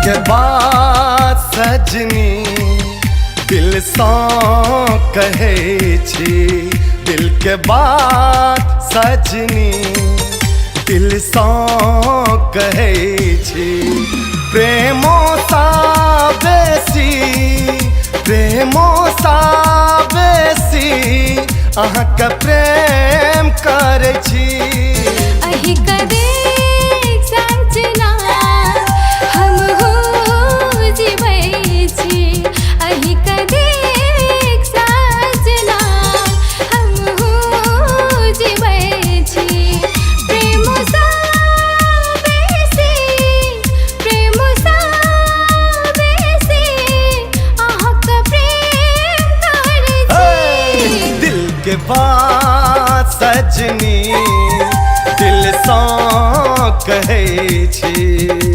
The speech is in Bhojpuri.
के बात सजनी दिल सँ कहै छी, दिल के बात सजनी दिल सँ कहै छी। प्रेमो सा बेसी, प्रेमो सा बेसी अहाँके प्रेम करै छी। अहि कदे सजना हम हो जीवै छी, अहि कदे सजना हम हो जीवै छी। प्रेम सा बेसी, प्रेम सा बेसी अहाँके प्रेम करै छी। दिल के बात सजनी दिल सँ कहै छी।